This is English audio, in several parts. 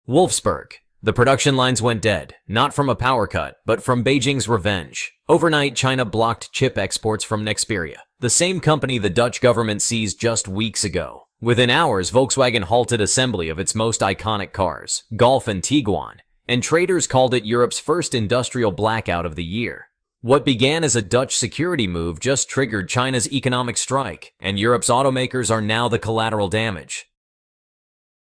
Wolfsburg. The production lines went dead, not from a power cut, but from Beijing's revenge. Overnight, China blocked chip exports from Nexperia, the same company the Dutch government seized just weeks ago. Within hours, Volkswagen halted assembly of its most iconic cars, Golf and Tiguan, and traders called it Europe's first industrial blackout of the year. What began as a Dutch security move just triggered China's economic strike, and Europe's automakers are now the collateral damage.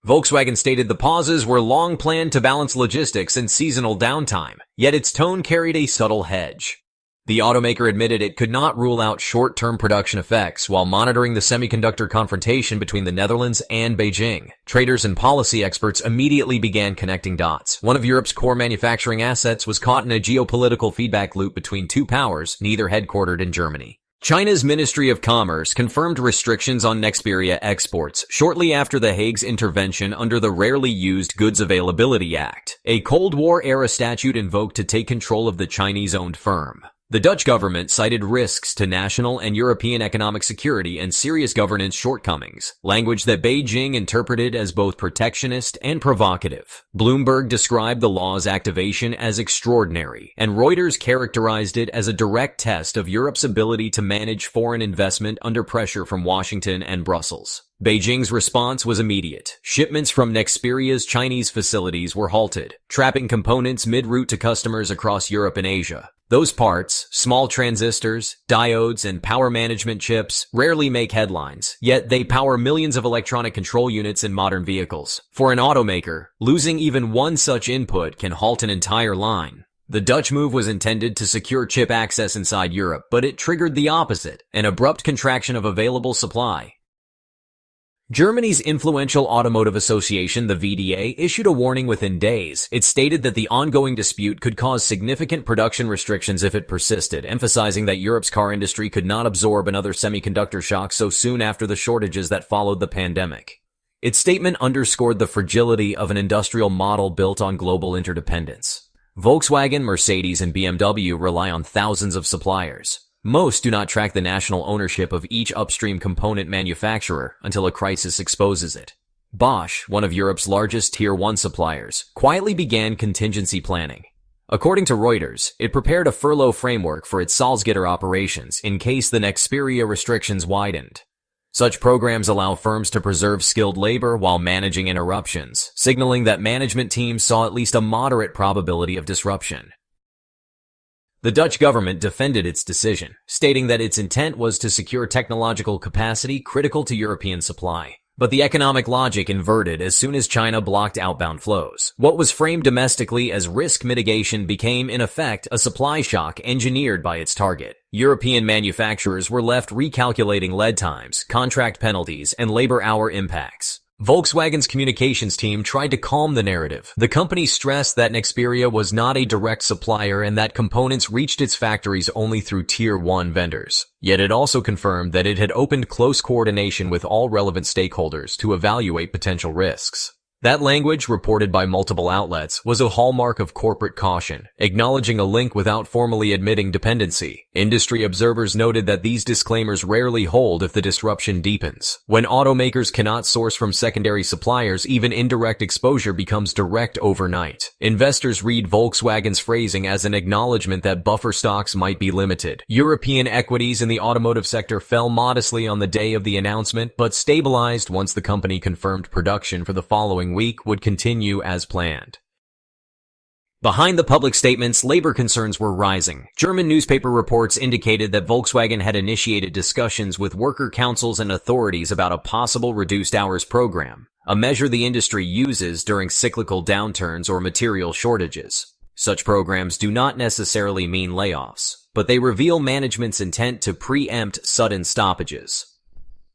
Volkswagen stated the pauses were long planned to balance logistics and seasonal downtime, yet its tone carried a subtle hedge. The automaker admitted it could not rule out short-term production effects while monitoring the semiconductor confrontation between the Netherlands and Beijing. Traders and policy experts immediately began connecting dots. One of Europe's core manufacturing assets was caught in a geopolitical feedback loop between two powers, neither headquartered in Germany. China's Ministry of Commerce confirmed restrictions on Nexperia exports shortly after The Hague's intervention under the Rarely Used Goods Availability Act, a Cold War-era statute invoked to take control of the Chinese-owned firm. The Dutch government cited risks to national and European economic security and serious governance shortcomings, language that Beijing interpreted as both protectionist and provocative. Bloomberg described the law's activation as extraordinary, and Reuters characterized it as a direct test of Europe's ability to manage foreign investment under pressure from Washington and Brussels. Beijing's response was immediate. Shipments from Nexperia's Chinese facilities were halted, trapping components mid-route to customers across Europe and Asia. Those parts, small transistors, diodes, and power management chips, rarely make headlines, yet they power millions of electronic control units in modern vehicles. For an automaker, losing even one such input can halt an entire line. The Dutch move was intended to secure chip access inside Europe, but it triggered the opposite, an abrupt contraction of available supply. Germany's influential automotive association, the VDA, issued a warning within days. It stated that the ongoing dispute could cause significant production restrictions if it persisted, emphasizing that Europe's car industry could not absorb another semiconductor shock so soon after the shortages that followed the pandemic. Its statement underscored the fragility of an industrial model built on global interdependence. Volkswagen, Mercedes, and BMW rely on thousands of suppliers. Most do not track the national ownership of each upstream component manufacturer until a crisis exposes it. Bosch, one of Europe's largest Tier 1 suppliers, quietly began contingency planning. According to Reuters, it prepared a furlough framework for its Salzgitter operations in case the Nexperia restrictions widened. Such programs allow firms to preserve skilled labor while managing interruptions, signaling that management teams saw at least a moderate probability of disruption. The Dutch government defended its decision, stating that its intent was to secure technological capacity critical to European supply. But the economic logic inverted as soon as China blocked outbound flows. What was framed domestically as risk mitigation became, in effect, a supply shock engineered by its target. European manufacturers were left recalculating lead times, contract penalties, and labor hour impacts. Volkswagen's communications team tried to calm the narrative. The company stressed that Nexperia was not a direct supplier and that components reached its factories only through Tier 1 vendors. Yet it also confirmed that it had opened close coordination with all relevant stakeholders to evaluate potential risks. That language, reported by multiple outlets, was a hallmark of corporate caution, acknowledging a link without formally admitting dependency. Industry observers noted that these disclaimers rarely hold if the disruption deepens. When automakers cannot source from secondary suppliers, even indirect exposure becomes direct overnight. Investors read Volkswagen's phrasing as an acknowledgement that buffer stocks might be limited. European equities in the automotive sector fell modestly on the day of the announcement, but stabilized once the company confirmed production for the following week would continue as planned. Behind the public statements, labor concerns were rising. German newspaper reports indicated that Volkswagen had initiated discussions with worker councils and authorities about a possible reduced hours program, a measure the industry uses during cyclical downturns or material shortages. Such programs do not necessarily mean layoffs, but they reveal management's intent to preempt sudden stoppages.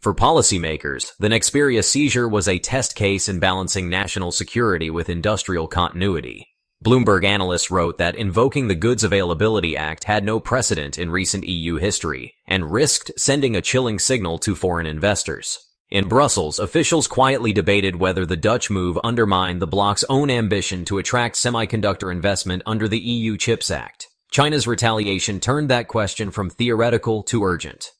For policymakers, the Nexperia seizure was a test case in balancing national security with industrial continuity. Bloomberg analysts wrote that invoking the Goods Availability Act had no precedent in recent EU history and risked sending a chilling signal to foreign investors. In Brussels, officials quietly debated whether the Dutch move undermined the bloc's own ambition to attract semiconductor investment under the EU Chips Act. China's retaliation turned that question from theoretical to urgent.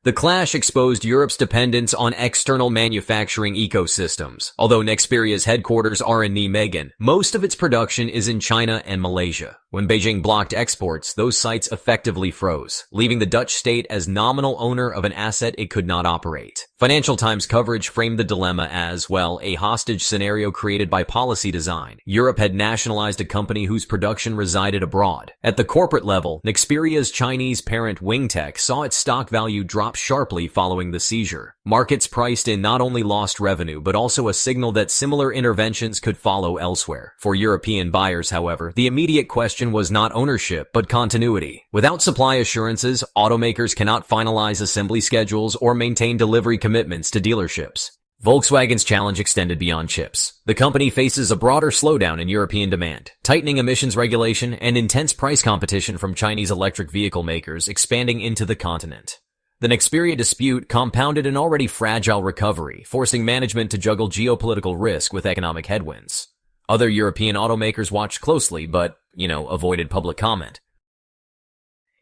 The clash exposed Europe's dependence on external manufacturing ecosystems. Although Nexperia's headquarters are in Nijmegen, most of its production is in China and Malaysia. When Beijing blocked exports, those sites effectively froze, leaving the Dutch state as nominal owner of an asset it could not operate. Financial Times coverage framed the dilemma as, well, a hostage scenario created by policy design. Europe had nationalized a company whose production resided abroad. At the corporate level, Nexperia's Chinese parent Wingtech saw its stock value drop sharply following the seizure. Markets priced in not only lost revenue, but also a signal that similar interventions could follow elsewhere. For European buyers, however, the immediate question was not ownership, but continuity. Without supply assurances, automakers cannot finalize assembly schedules or maintain delivery commitments to dealerships. Volkswagen's challenge extended beyond chips. The company faces a broader slowdown in European demand, tightening emissions regulation, and intense price competition from Chinese electric vehicle makers expanding into the continent. The Nexperia dispute compounded an already fragile recovery, forcing management to juggle geopolitical risk with economic headwinds. Other European automakers watched closely, but, avoided public comment.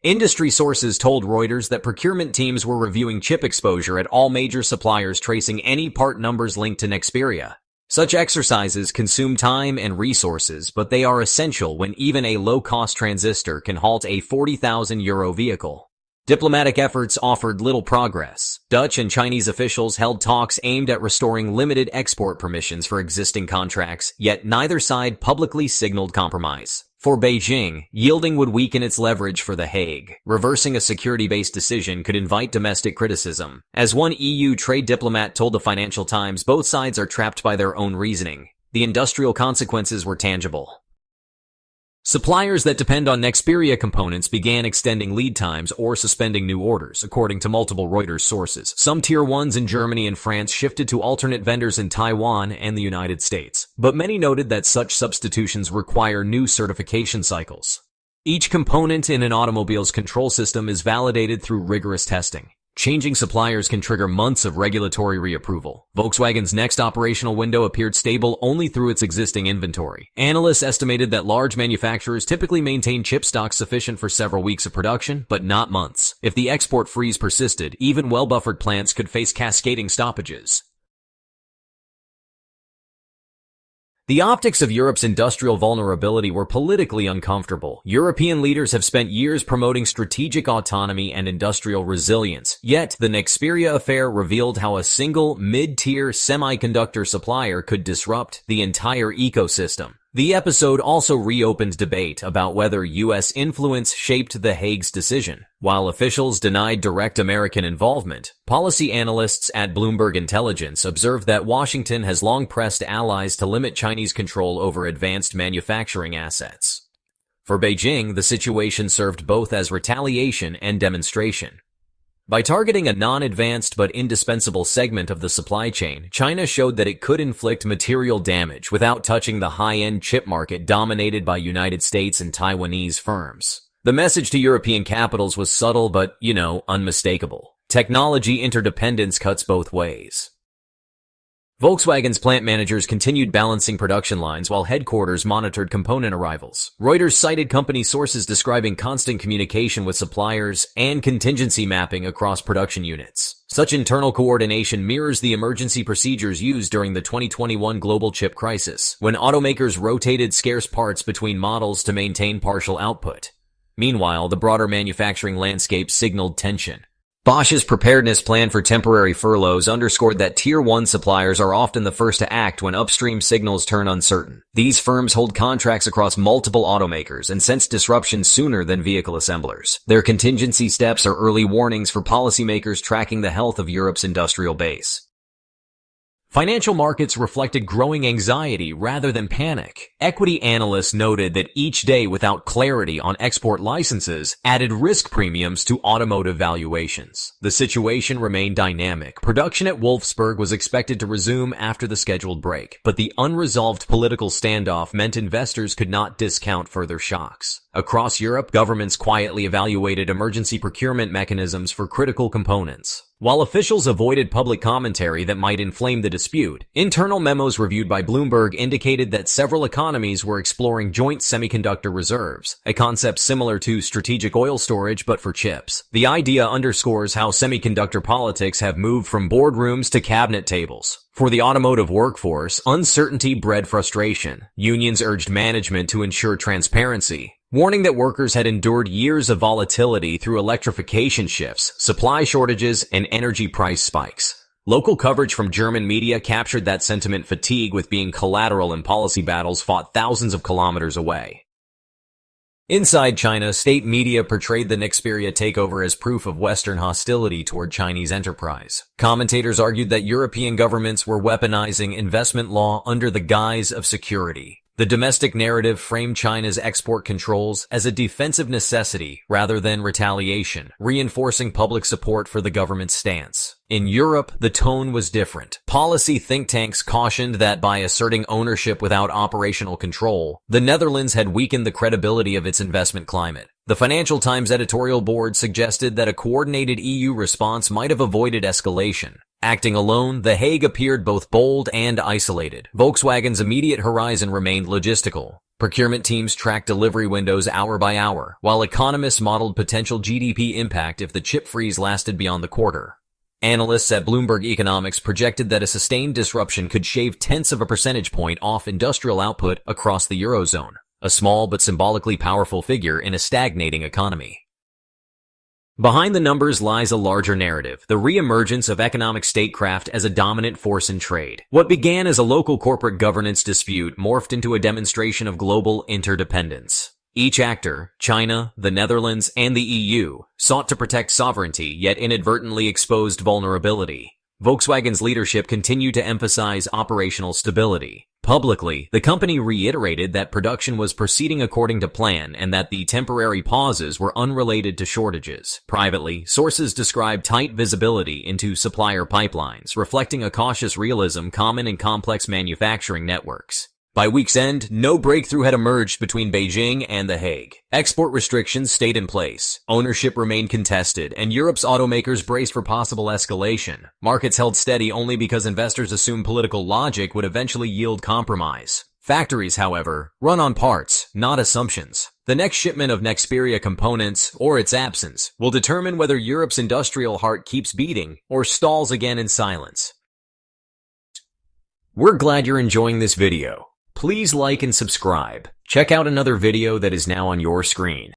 Industry sources told Reuters that procurement teams were reviewing chip exposure at all major suppliers, tracing any part numbers linked to Nexperia. Such exercises consume time and resources, but they are essential when even a low-cost transistor can halt a €40,000 vehicle. Diplomatic efforts offered little progress. Dutch and Chinese officials held talks aimed at restoring limited export permissions for existing contracts, yet neither side publicly signaled compromise. For Beijing, yielding would weaken its leverage for The Hague. Reversing a security-based decision could invite domestic criticism. As one EU trade diplomat told the Financial Times, both sides are trapped by their own reasoning. The industrial consequences were tangible. Suppliers that depend on Nexperia components began extending lead times or suspending new orders, according to multiple Reuters sources. Some Tier 1s in Germany and France shifted to alternate vendors in Taiwan and the United States, but many noted that such substitutions require new certification cycles. Each component in an automobile's control system is validated through rigorous testing. Changing suppliers can trigger months of regulatory reapproval. Volkswagen's next operational window appeared stable only through its existing inventory. Analysts estimated that large manufacturers typically maintain chip stocks sufficient for several weeks of production, but not months. If the export freeze persisted, even well-buffered plants could face cascading stoppages. The optics of Europe's industrial vulnerability were politically uncomfortable. European leaders have spent years promoting strategic autonomy and industrial resilience. Yet, the Nexperia affair revealed how a single, mid-tier semiconductor supplier could disrupt the entire ecosystem. The episode also reopened debate about whether U.S. influence shaped The Hague's decision. While officials denied direct American involvement, policy analysts at Bloomberg Intelligence observed that Washington has long pressed allies to limit Chinese control over advanced manufacturing assets. For Beijing, the situation served both as retaliation and demonstration. By targeting a non-advanced but indispensable segment of the supply chain, China showed that it could inflict material damage without touching the high-end chip market dominated by United States and Taiwanese firms. The message to European capitals was subtle but, unmistakable. Technology interdependence cuts both ways. Volkswagen's plant managers continued balancing production lines while headquarters monitored component arrivals. Reuters cited company sources describing constant communication with suppliers and contingency mapping across production units. Such internal coordination mirrors the emergency procedures used during the 2021 global chip crisis, when automakers rotated scarce parts between models to maintain partial output. Meanwhile, the broader manufacturing landscape signaled tension. Bosch's preparedness plan for temporary furloughs underscored that Tier 1 suppliers are often the first to act when upstream signals turn uncertain. These firms hold contracts across multiple automakers and sense disruption sooner than vehicle assemblers. Their contingency steps are early warnings for policymakers tracking the health of Europe's industrial base. Financial markets reflected growing anxiety rather than panic. Equity analysts noted that each day without clarity on export licenses added risk premiums to automotive valuations. The situation remained dynamic. Production at Wolfsburg was expected to resume after the scheduled break, but the unresolved political standoff meant investors could not discount further shocks. Across Europe, governments quietly evaluated emergency procurement mechanisms for critical components. While officials avoided public commentary that might inflame the dispute, internal memos reviewed by Bloomberg indicated that several economies were exploring joint semiconductor reserves, a concept similar to strategic oil storage but for chips. The idea underscores how semiconductor politics have moved from boardrooms to cabinet tables. For the automotive workforce, uncertainty bred frustration. Unions urged management to ensure transparency, warning that workers had endured years of volatility through electrification shifts, supply shortages, and energy price spikes. Local coverage from German media captured that sentiment fatigue with being collateral in policy battles fought thousands of kilometers away. Inside China, state media portrayed the Nexperia takeover as proof of Western hostility toward Chinese enterprise. Commentators argued that European governments were weaponizing investment law under the guise of security. The domestic narrative framed China's export controls as a defensive necessity rather than retaliation, reinforcing public support for the government's stance. In Europe, the tone was different. Policy think tanks cautioned that by asserting ownership without operational control, the Netherlands had weakened the credibility of its investment climate. The Financial Times editorial board suggested that a coordinated EU response might have avoided escalation. Acting alone, The Hague appeared both bold and isolated. Volkswagen's immediate horizon remained logistical. Procurement teams tracked delivery windows hour by hour, while economists modeled potential GDP impact if the chip freeze lasted beyond the quarter. Analysts at Bloomberg Economics projected that a sustained disruption could shave tenths of a percentage point off industrial output across the Eurozone, a small but symbolically powerful figure in a stagnating economy. Behind the numbers lies a larger narrative, the re-emergence of economic statecraft as a dominant force in trade. What began as a local corporate governance dispute morphed into a demonstration of global interdependence. Each actor, China, the Netherlands, and the EU, sought to protect sovereignty yet inadvertently exposed vulnerability. Volkswagen's leadership continued to emphasize operational stability. Publicly, the company reiterated that production was proceeding according to plan and that the temporary pauses were unrelated to shortages. Privately, sources described tight visibility into supplier pipelines, reflecting a cautious realism common in complex manufacturing networks. By week's end, no breakthrough had emerged between Beijing and The Hague. Export restrictions stayed in place, ownership remained contested, and Europe's automakers braced for possible escalation. Markets held steady only because investors assumed political logic would eventually yield compromise. Factories, however, run on parts, not assumptions. The next shipment of Nexperia components, or its absence, will determine whether Europe's industrial heart keeps beating or stalls again in silence. We're glad you're enjoying this video. Please like and subscribe. Check out another video that is now on your screen.